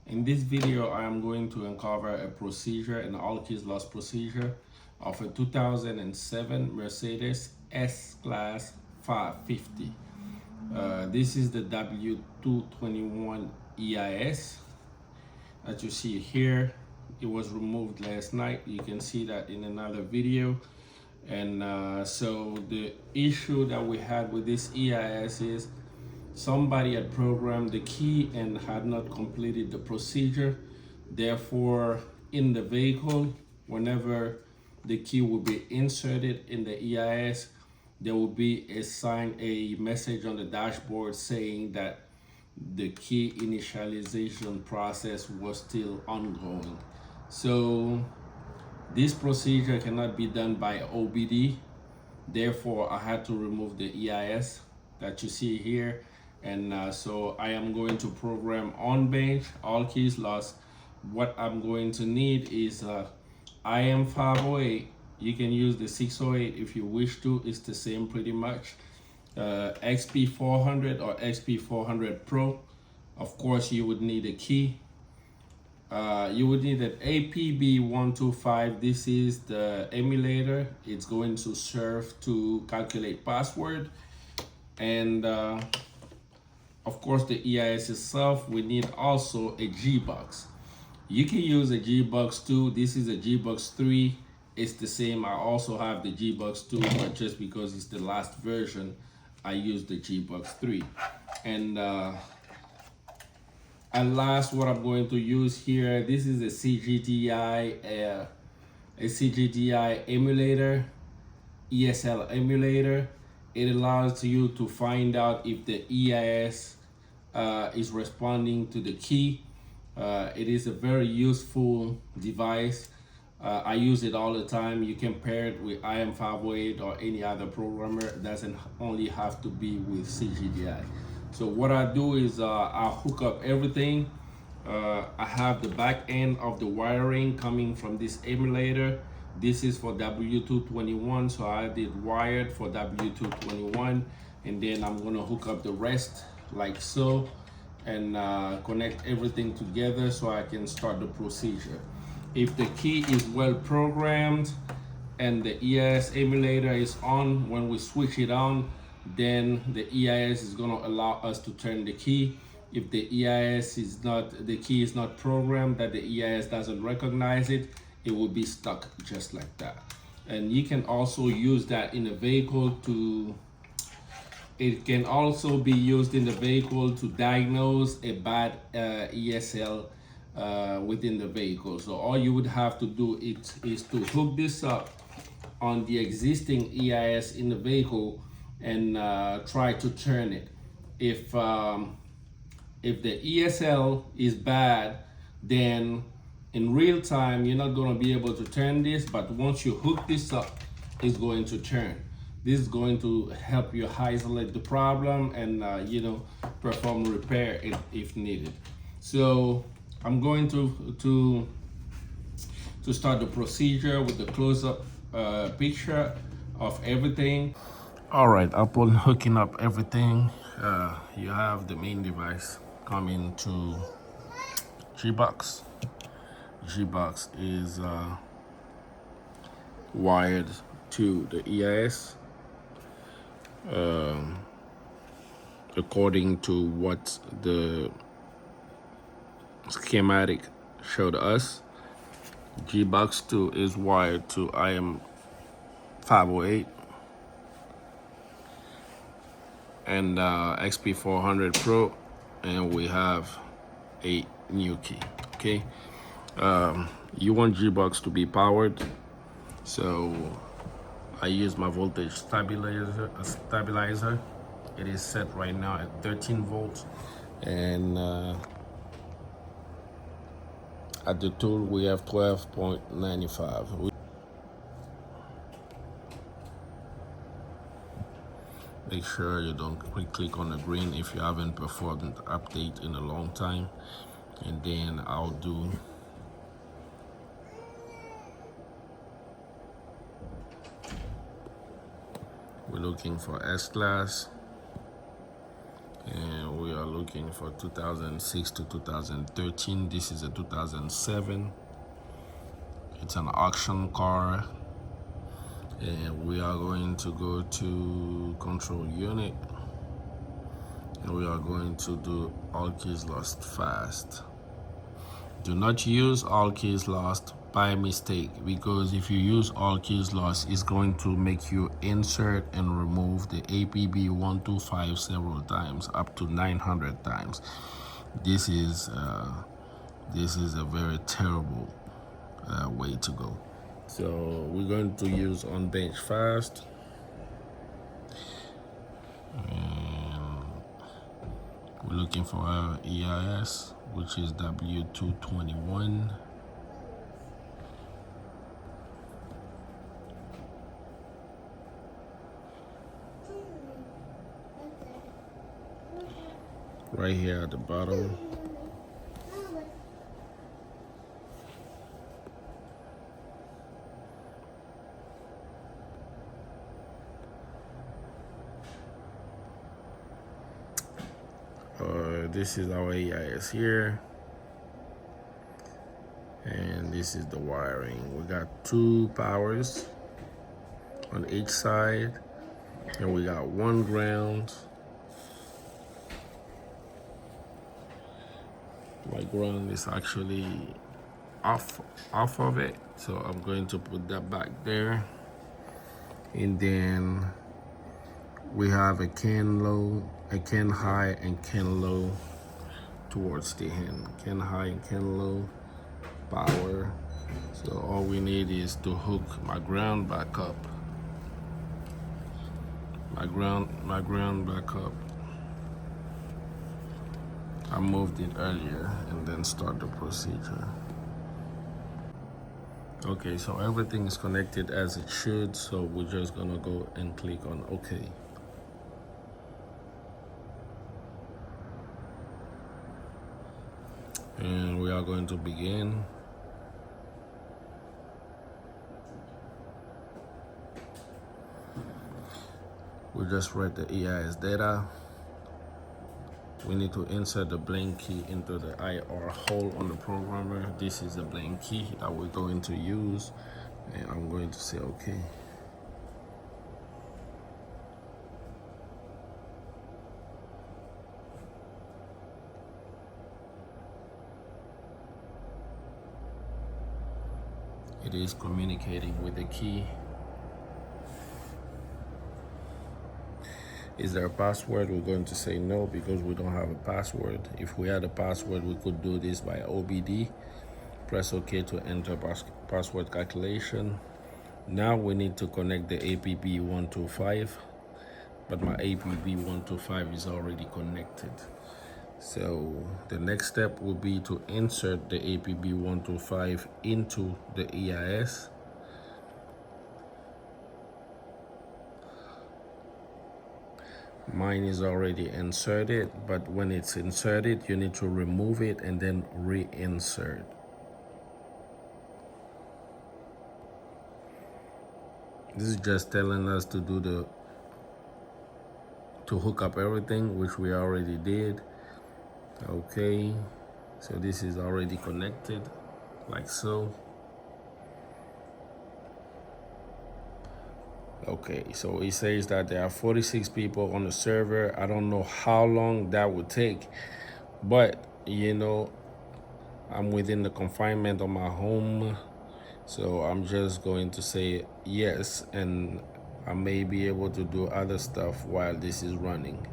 In this video, I am going to uncover a procedure, an all keys loss procedure of a 2007 Mercedes S-Class 550. This is the W221 EIS. As you see here, it was removed last night. You can see that in another video. And so the issue that we had with this EIS is somebody had programmed the key and had not completed the procedure. Therefore, in the vehicle, whenever the key will be inserted in the EIS, there will be a message on the dashboard saying that the key initialization process was still ongoing. So this procedure cannot be done by OBD. Therefore, I had to remove the EIS that you see here. And so I am going to program on bench, all keys lost. What I'm going to need is IM508. You can use the 608 if you wish to. It's the same pretty much. XP400 or XP400 Pro. Of course, you would need a key. You would need an APB125. This is the emulator. It's going to serve to calculate password. And of course, the EIS itself, we need also a G-Box. You can use a G-Box 2. This is a G-Box 3. It's the same. I also have the G-Box 2, but just because it's the last version, I use the G-Box 3. And at last, what I'm going to use here, this is a CGDI emulator, ESL emulator. It allows you to find out if the EIS is responding to the key. It is a very useful device. I use it all the time. You can pair it with IM508 or any other programmer. It doesn't only have to be with CGDI. So what I do is I hook up everything. I have the back end of the wiring coming from this emulator. This is for W221, so I did wired for W221, and then I'm gonna hook up the rest like so and connect everything together so I can start the procedure. If the key is well programmed and the EIS emulator is on, when we switch it on, then the EIS is gonna allow us to turn the key. If the EIS is not, the key is not programmed, that the EIS doesn't recognize it, it will be stuck just like that. And you can also use that in a vehicle to, it can also be used in the vehicle to diagnose a bad ESL within the vehicle. So all you would have to do is to hook this up on the existing EIS in the vehicle and try to turn it. If the ESL is bad, then in real time you're not going to be able to turn this, but once you hook this up, it's going to turn. This is going to help you isolate the problem and perform repair if needed. So I'm going to start the procedure with the close-up picture of everything. All right, upon hooking up everything, you have the main device coming to G-Box. G-Box is wired to the EIS according to what the schematic showed us. G-Box 2 is wired to IM508 and XP400 Pro, and we have a new key. Okay, you want G-Box to be powered, so I use my voltage stabilizer. It is set right now at 13 volts, and at the tool we have 12.95. Make sure you don't click on the green if you haven't performed an update in a long time. And then I'll do we're looking for S-Class, and we are looking for 2006 to 2013. This is a 2007. It's an auction car. And we are going to go to control unit. And we are going to do all keys lost fast. Do not use all keys lost by mistake, because if you use all keys lost, it's going to make you insert and remove the APB 125 several times, up to 900 times. This is a very terrible way to go. So we're going to use on bench fast. And we're looking for our EIS, which is W221. Right here at the bottom. This is our EIS here, and this is the wiring. We got 2 powers on each side, and we got 1 ground. My ground is actually off of it, so I'm going to put that back there. And then we have a can low, a can high, and can low towards the end. Can high and can low power. So all we need is to hook my ground back up. My ground back up. I moved it earlier and then start the procedure. Okay, so everything is connected as it should, so we're just gonna go and click on OK. And we are going to begin. We just read the EIS data. We need to insert the blank key into the IR hole on the programmer. This is the blank key that we're going to use, and I'm going to say OK. It is communicating with the key. Is there a password? We're going to say no, because we don't have a password. If we had a password, we could do this by OBD. Press OK to enter password calculation. Now we need to connect the APB 125, but my APB 125 is already connected. So the next step will be to insert the APB 125 into the EIS. Mine is already inserted, but when it's inserted, you need to remove it and then reinsert. This is just telling us to do to hook up everything, which we already did. Okay, so this is already connected, like so. Okay, so it says that there are 46 people on the server. I don't know how long that would take, but you know, I'm within the confinement of my home, so I'm just going to say yes, and I may be able to do other stuff while this is running.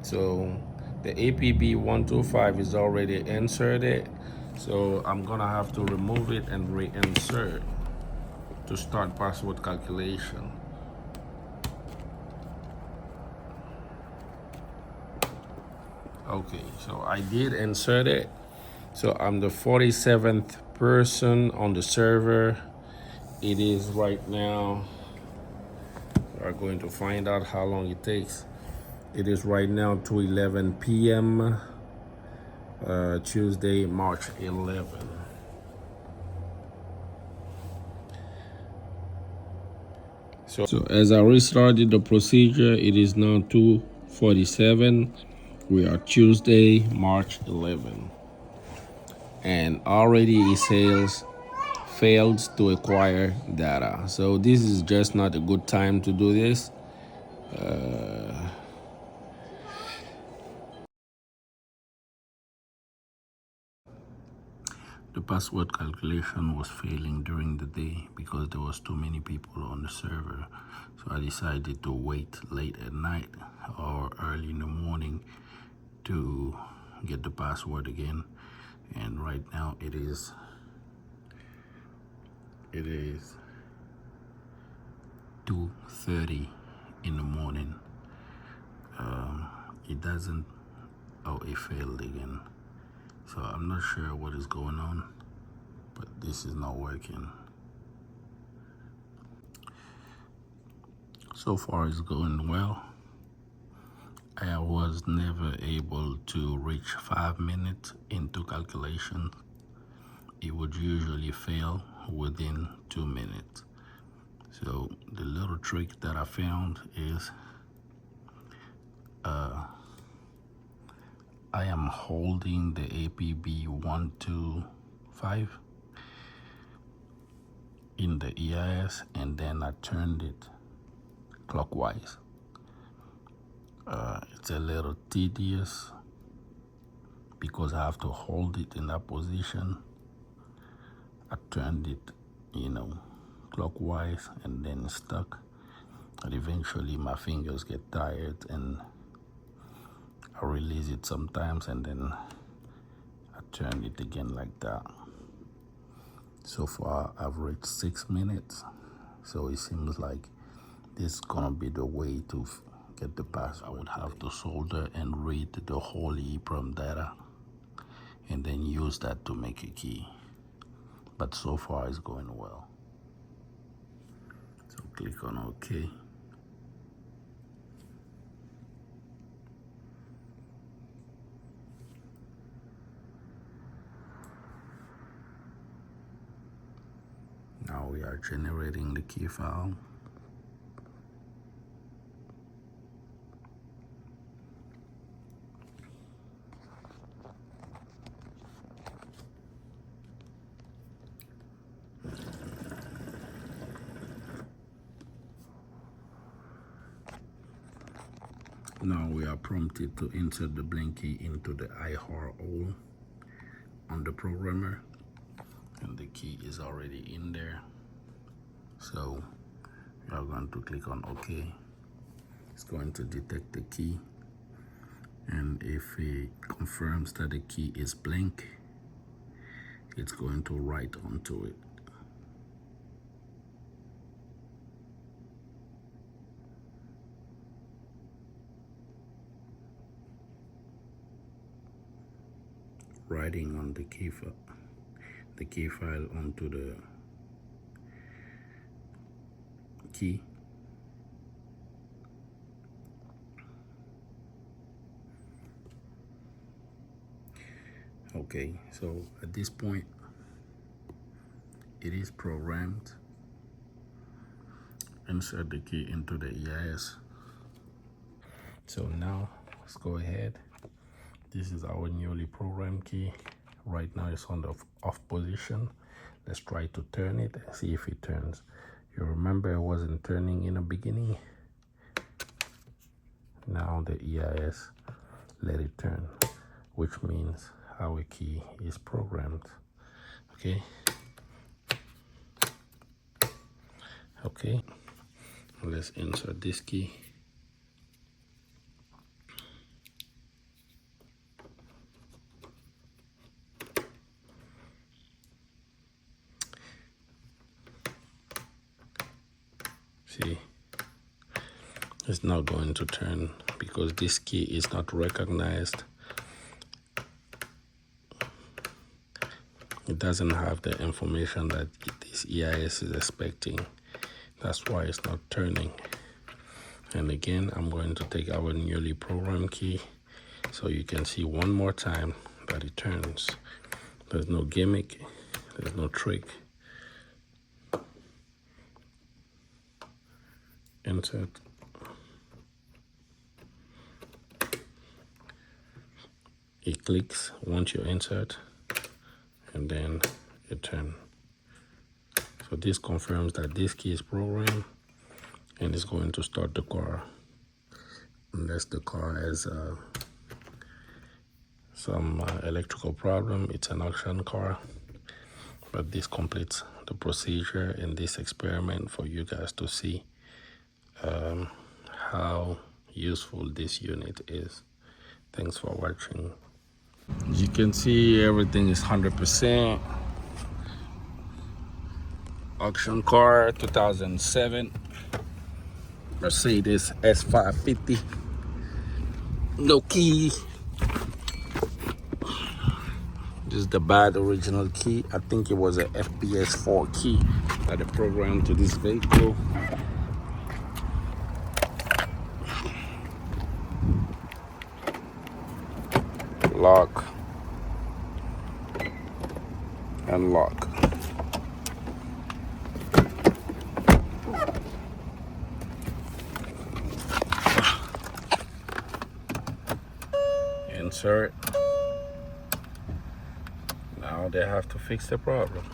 So the APB 125 is already inserted, so I'm gonna have to remove it and reinsert to start password calculation. Okay, so I did insert it. So I'm the 47th person on the server. It is right now, we're going to find out how long it takes. It is right now 2:11 p.m. Tuesday, March 11. So as I restarted the procedure, it is now 2:47. We are Tuesday, March 11, and already it says failed to acquire data. So this is just not a good time to do this. The password calculation was failing during the day because there was too many people on the server. So I decided to wait late at night or early in the morning to get the password again. And right now it is 2:30 in the morning. It doesn't, oh, it failed again. So I'm not sure what is going on, but this is not working. So far it's going well. I was never able to reach 5 minutes into calculation. It would usually fail within 2 minutes. So the little trick that I found is I am holding the APB 125 in the EIS, and then I turned it clockwise. It's a little tedious because I have to hold it in that position. I turned it, clockwise and then stuck. And eventually my fingers get tired and I release it sometimes and then I turn it again like that. So far I've reached 6 minutes. So it seems like this is gonna be the way to get the password. I would have to solder and read the whole EEPROM data and then use that to make a key. But so far it's going well. So click on OK. Now we are generating the key file. Now we are prompted to insert the blank key into the IHAR All on the programmer, and the key is already in there. So we are going to click on OK. It's going to detect the key, and if it confirms that the key is blank, it's going to write onto it. Writing on the key file onto the key. Okay, so at this point it is programmed. Insert the key into the EIS. So now let's go ahead. This is our newly programmed key. Right now it's on the off position. Let's try to turn it and see if it turns. You remember it wasn't turning in the beginning. Now the EIS let it turn, which means our key is programmed. Okay. Okay. Let's insert this key. See, it's not going to turn because this key is not recognized. It doesn't have the information that this EIS is expecting. That's why it's not turning. And again, I'm going to take our newly programmed key so you can see one more time that it turns. There's no gimmick, there's no trick. Insert. it clicks once you insert, and then you turn. So this confirms that this key is programmed, and it's going to start the car unless the car has some electrical problem. It's an auction car, but this completes the procedure in this experiment for you guys to see how useful this unit is. Thanks for watching. As you can see, everything is 100%. Auction car, 2007 Mercedes S550. No key. This is the bad original key. I think it was a FPS 4 key that they programmed to this vehicle. Lock and lock. Insert. Now they have to fix the problem.